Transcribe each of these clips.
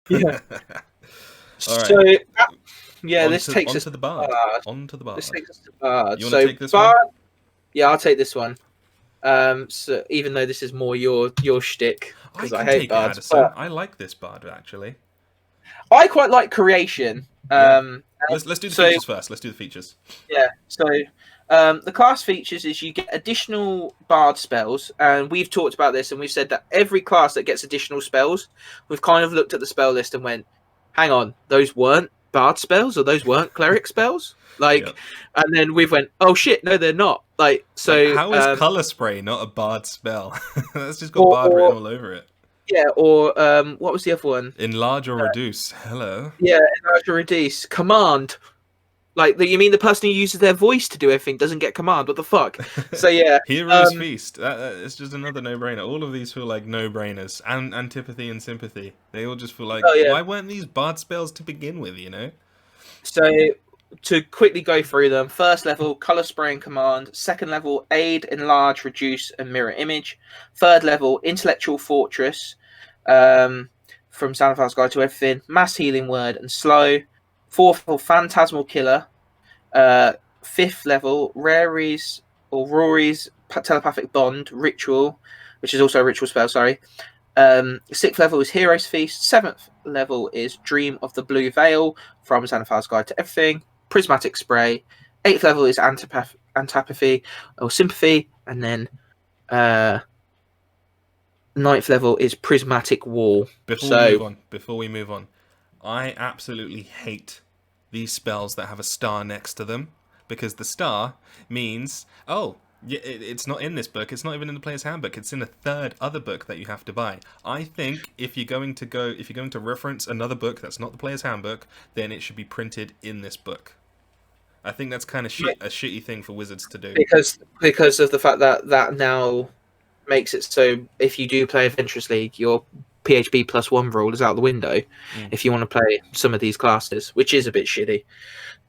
Yeah. All So, right. yeah, this takes us Onto the to bard. Bard. Onto the This bard. takes us to Bard. You want to So take this one? Bard, yeah, I'll take this one. So even though this is more your shtick, I because I can hate take it, bards, Addison. but I like this bard actually. I quite like creation. Yeah. Let's do the So features first. Let's do the features. yeah, so the class features is you get additional bard spells, and we've talked about this, and we've said that every class that gets additional spells, we've kind of looked at the spell list and went, hang on, those weren't bard spells, or those weren't cleric spells, Yep. like, and then we've went, oh shit, no, they're not, like, Like, so, how is color spray not a bard spell? That's just got bard written or all over it. yeah, or what was the other one? Enlarge or reduce. Hello. Yeah, enlarge or reduce. Command. Like, you mean the person who uses their voice to do everything doesn't get command? What the fuck? So yeah, Heroes Feast. It's just another no-brainer. All of these feel like no-brainers. And antipathy and sympathy. They all just feel like, oh yeah. why weren't these bard spells to begin with? You know? So to quickly go through them, first level color spraying command, second level aid, enlarge, reduce, and mirror image. Third level intellectual fortress, from Sound of Guide to Everything, mass healing word, and slow. Fourth level phantasmal killer. Fifth level Rary's or Rory's telepathic bond ritual, which is also a ritual spell. Sorry. Sixth level is Hero's Feast. Seventh level is Dream of the Blue Veil from Xanathar's Guide to Everything. Prismatic Spray. Eighth level is Antipathy or Sympathy, and then ninth level is Prismatic Wall. Before we move on, I absolutely hate these spells that have a star next to them, because the star means, oh, it's not in this book, it's not even in the player's handbook, it's in a third other book that you have to buy. I think if you're going to reference another book that's not the player's handbook, then it should be printed in this book. I think that's kind of a shitty thing for Wizards to do. Because of the fact that now makes it so if you do play Adventurous League, your PHB +1 rule is out the window if you want to play some of these classes, which is a bit shitty.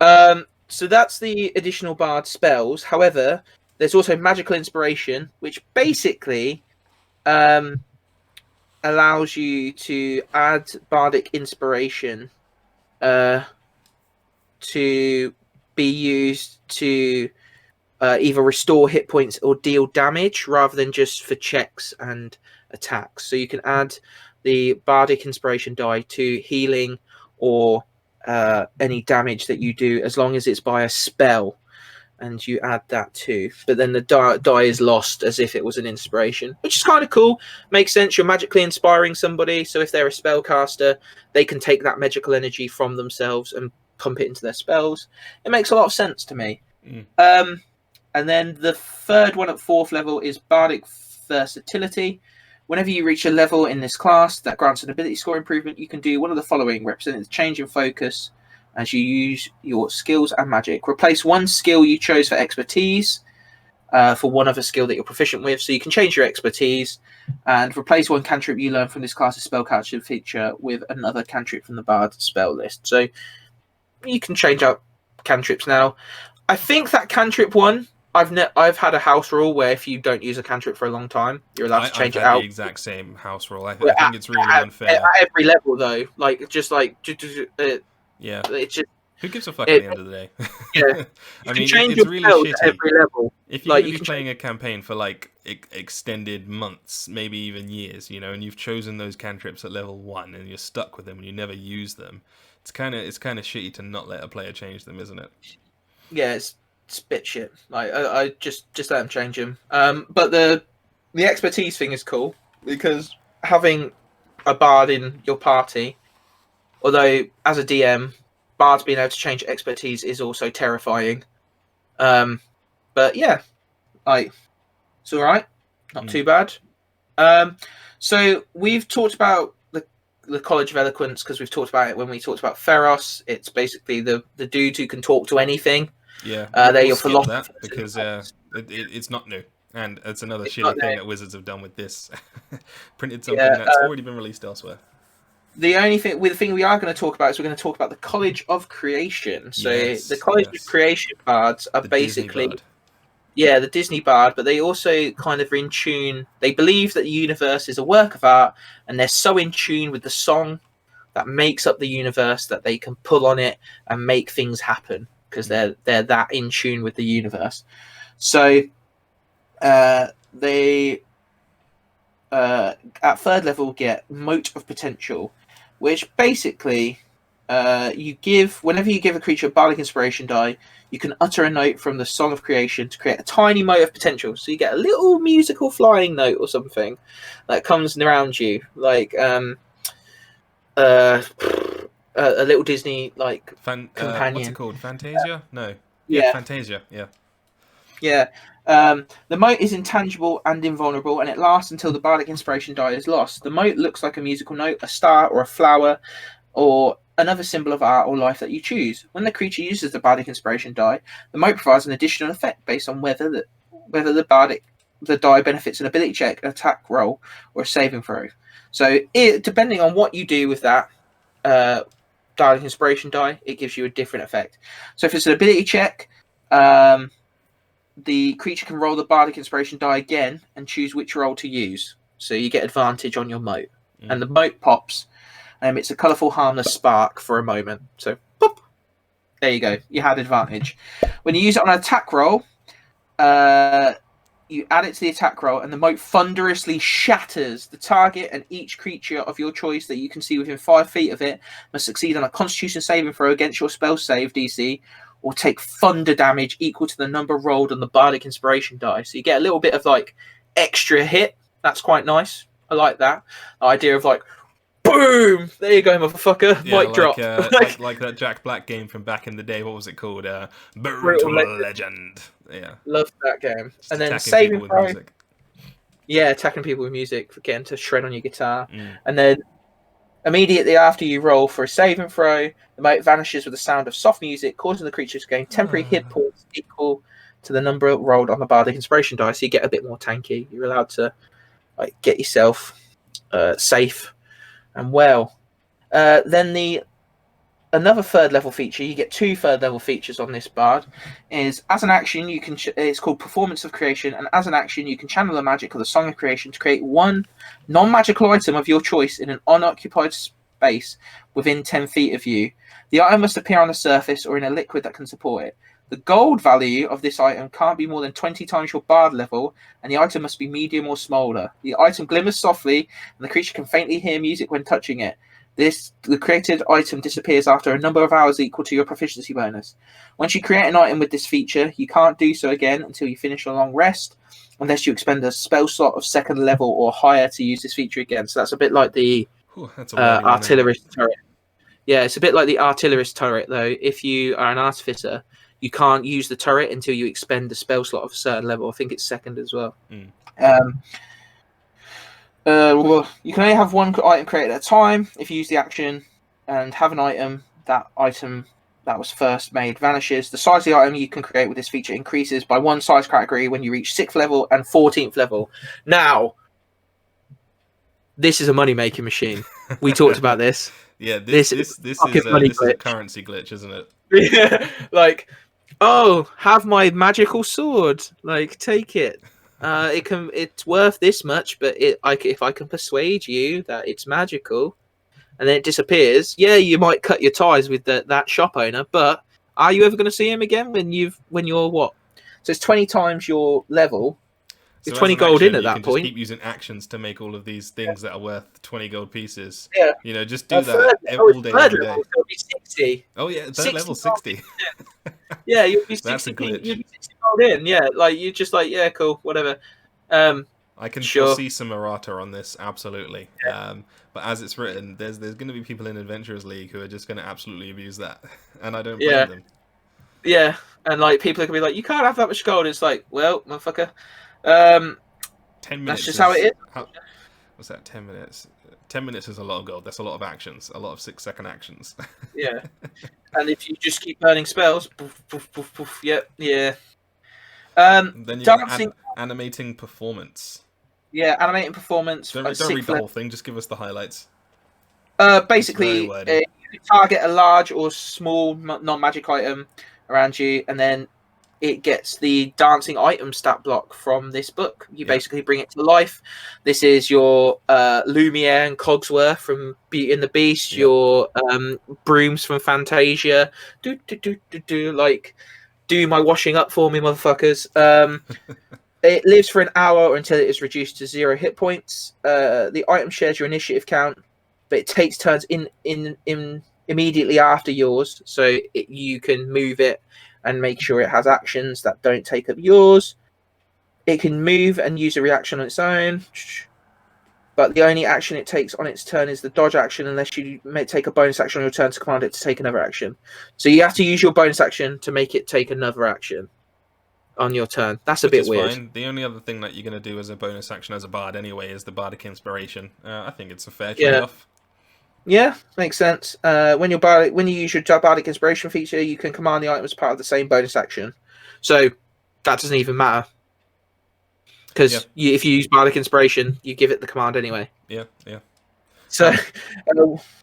So that's the additional bard spells. However, there's also magical inspiration, which basically allows you to add bardic inspiration to be used to either restore hit points or deal damage, rather than just for checks and attacks. So you can add the bardic inspiration die to healing or any damage that you do, as long as it's by a spell, and you add that too. But then the die is lost as if it was an inspiration, which is kind of cool. Makes sense. You're magically inspiring somebody, so if they're a spellcaster, they can take that magical energy from themselves and pump it into their spells. It makes a lot of sense to me. And then the third one at fourth level is Bardic Versatility. Whenever you reach a level in this class that grants an ability score improvement, you can do one of the following, representing the change in focus as you use your skills and magic. Replace one skill you chose for expertise for one other skill that you're proficient with. So you can change your expertise, and replace one cantrip you learn from this class's spellcaster feature with another cantrip from the Bard spell list. So you can change out cantrips now. I think that cantrip one, I've had a house rule where if you don't use a cantrip for a long time, you're allowed to change I've it out. the exact same house rule. I think it's really unfair. At every level, though, Yeah. it's just Who gives a fuck at the end of the day? Yeah. I mean, change it's your really spells shitty. at every level. If you're going to be playing a campaign for like extended months, maybe even years, and you've chosen those cantrips at level 1 and you're stuck with them and you never use them, it's kind of shitty to not let a player change them, isn't it? Yeah, it's a bit shit. Like I just let them change them. But the expertise thing is cool, because having a bard in your party, although as a DM, bards being able to change expertise is also terrifying. But yeah, it's all right, not too bad. So we've talked about the College of Eloquence because we've talked about it when we talked about Theros. It's basically the dudes who can talk to anything. Yeah, they're we'll your skip philosophers that because it's not new, and it's another It's shitty thing that Wizards have done with this. Printed something Yeah, that's already been released elsewhere. The thing we are going to talk about is we're going to talk about the College of Creation. So the College of Creation bards are basically the Disney bard, but they also kind of are in tune. They believe that the universe is a work of art, and they're so in tune with the song that makes up the universe that they can pull on it and make things happen because they're that in tune with the universe. So they at third level get Mote of Potential, which basically whenever you give a creature a bardic inspiration die, you can utter a note from the Song of Creation to create a tiny mote of potential. So you get a little musical flying note or something that comes around you, like a little Disney like companion. What's it called? Fantasia? No. Yeah, Yeah. Fantasia. Yeah. Yeah. The mote is intangible and invulnerable, and it lasts until the bardic inspiration die is lost. The mote looks like a musical note, a star, or a flower, or another symbol of art or life that you choose. When the creature uses the bardic inspiration die, the mote provides an additional effect based on whether the die benefits an ability check, an attack roll, or a saving throw. So, depending on what you do with that bardic inspiration die, it gives you a different effect. So, if it's an ability check, the creature can roll the bardic inspiration die again and choose which roll to use. So you get advantage on your mote. And the mote pops. It's a colourful, harmless spark for a moment. So, boop. There you go. You had advantage. When you use it on an attack roll, you add it to the attack roll, and the mote thunderously shatters. The target and each creature of your choice that you can see within 5 feet of it must succeed on a Constitution saving throw against your spell save DC, or take thunder damage equal to the number rolled on the bardic inspiration die. So you get a little bit of like extra hit. That's quite nice. I like that. The idea of like, boom! There you go, motherfucker. Yeah, Mic drop. like that Jack Black game from back in the day. What was it called? Brutal Legend. Yeah. Love that game. Just and then saving saving throw. Music. Yeah, attacking people with music, getting to shred on your guitar. And then immediately after you roll for a saving throw, the mote vanishes with the sound of soft music, causing the creature to gain temporary hit points equal to the number rolled on the bardic inspiration die. So you get a bit more tanky. You're allowed to like get yourself safe and well. Then another third level feature, you get 2 third level features on this bard, is as an action you can it's called Performance of Creation, and as an action you can channel the magic of the Song of Creation to create one non-magical item of your choice in an unoccupied space within 10 feet of you. The item must appear on a surface or in a liquid that can support it. The gold value of this item can't be more than 20 times your bard level, and the item must be medium or smaller. The item glimmers softly, and the creature can faintly hear music when touching it. The created item disappears after a number of hours equal to your proficiency bonus. Once you create an item with this feature, you can't do so again until you finish a long rest, unless you expend a spell slot of 2nd level or higher to use this feature again. So that's a bit like the artillerist turret. Yeah, it's a bit like the artillerist turret, though. If you are an artificer, you can't use the turret until you expend a spell slot of a certain level. I think it's 2nd as well. Well, you can only have one item created at a time. If you use the action and have an item, that item that was first made vanishes. The size of the item you can create with this feature increases by 1 size category when you reach 6th level and 14th level. Now, this is a money-making machine. We talked about this. Yeah, this is a currency glitch, isn't it? Yeah, like, oh, have my magical sword. Like, take it. It's worth this much, but if I can persuade you that it's magical, and then it disappears, yeah, you might cut your ties with that shop owner, but are you ever going to see him again when you're what? So it's 20 times your level. You're 20 gold in at that point. Just keep using actions to make all of these things that are worth 20 gold pieces. Yeah. You know, just do that all day, every day. Level, so it'll be 60. Oh yeah, third level 60. Yeah, you'll be 60. That's a glitch. You'll be 60 gold in. Yeah, like you're just like, yeah, cool, whatever. I can foresee some errata on this, absolutely. Yeah. But as it's written, there's going to be people in Adventurers League who are just going to absolutely abuse that, and I don't blame them. Yeah, and like people are going to be like, you can't have that much gold. It's like, well, motherfucker. 10 minutes. That's just how it is. What's that? 10 minutes. 10 minutes is a lot of gold. That's a lot of actions. A lot of 6-second actions. Yeah, and if you just keep burning spells, poof, poof, poof, poof, yeah. Then you got animating performance. Yeah, animating performance. Don't read the whole thing. Just give us the highlights. Basically, you target a large or small non-magic item around you, and then it gets the dancing item stat block from this book. You basically bring it to life. This is your Lumiere and Cogsworth from Beauty and the Beast, your brooms from Fantasia. Like, do my washing up for me, motherfuckers. It lives for an hour until it is reduced to 0 hit points. The item shares your initiative count, but it takes turns in immediately after yours, so you can move it and make sure it has actions that don't take up yours. It can move and use a reaction on its own, but the only action it takes on its turn is the dodge action, unless you may take a bonus action on your turn to command it to take another action. So you have to use your bonus action to make it take another action on your turn. That's a bit weird. Fine. The only other thing that you're going to do as a bonus action as a bard anyway is the bardic inspiration. I think it's a fair trade-off. Yeah, makes sense. When you use your bardic inspiration feature, you can command the item as part of the same bonus action. So that doesn't even matter, because if you use bardic inspiration, you give it the command anyway. Yeah. So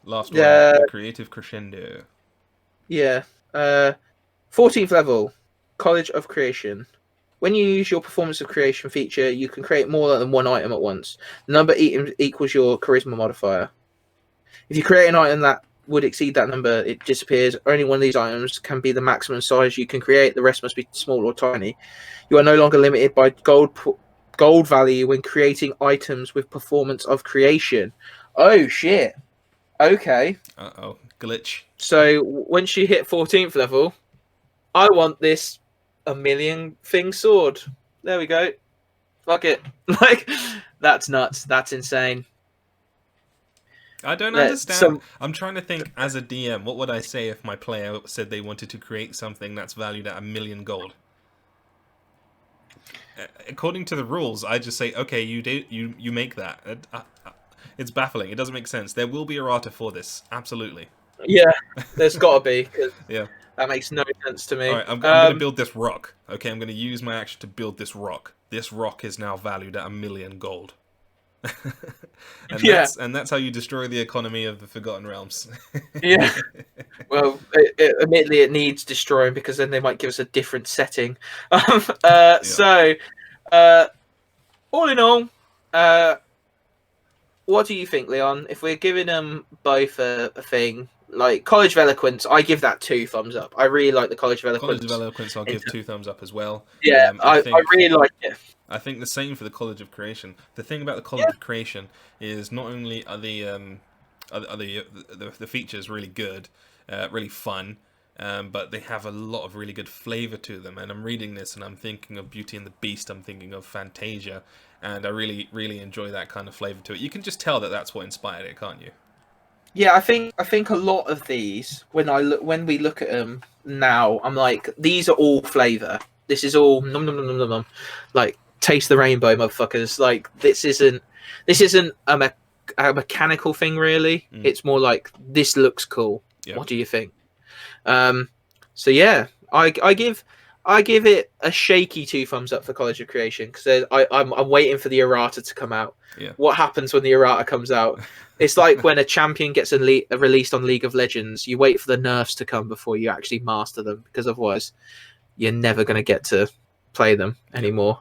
last one, the creative crescendo. Yeah. 14th level, College of Creation. When you use your Performance of Creation feature, you can create more than one item at once. The number equals your charisma modifier. If you create an item that would exceed that number, it disappears. Only one of these items can be the maximum size you can create. The rest must be small or tiny. You are no longer limited by gold value when creating items with Performance of Creation. Oh, shit. Okay. Uh-oh. Glitch. So once you hit 14th level, I want this 1,000,000 thing sword. There we go. Fuck it. Like, that's nuts. That's insane. I don't understand. I'm trying to think as a DM, what would I say if my player said they wanted to create something that's valued at 1,000,000 gold? According to the rules, I just say, okay, you make that. It's baffling. It doesn't make sense. There will be errata for this. Absolutely. Yeah, there's got to be. Yeah. That makes no sense to me. All right, I'm going to build this rock. Okay, I'm going to use my action to build this rock. This rock is now valued at 1,000,000 gold. And that's how you destroy the economy of the Forgotten Realms. Yeah. Well, admittedly, it needs destroying, because then they might give us a different setting. So, all in all, what do you think, Leon? If we're giving them both a thing, like College of Eloquence, I give that 2 thumbs up. I really like the College of Eloquence. College of Eloquence, I'll give 2 thumbs up as well. Yeah, I really like it. I think the same for the College of Creation. The thing about the College of Creation is not only are the features really good, really fun, but they have a lot of really good flavor to them. And I'm reading this and I'm thinking of Beauty and the Beast. I'm thinking of Fantasia, and I really, really enjoy that kind of flavor to it. You can just tell that that's what inspired it, can't you? Yeah, I think a lot of these, when we look at them now, I'm like, these are all flavor. This is all nom nom nom nom nom nom. Like, taste the rainbow, motherfuckers. Like, this isn't a mechanical thing, really. It's more like, this looks cool. Yep. What do you think? So yeah, I give it a shaky 2 thumbs up for College of Creation, because I'm waiting for the errata to come out. Yeah. What happens when the errata comes out? It's like when a champion gets released on League of Legends. You wait for the nerfs to come before you actually master them, because otherwise you're never going to get to play them anymore.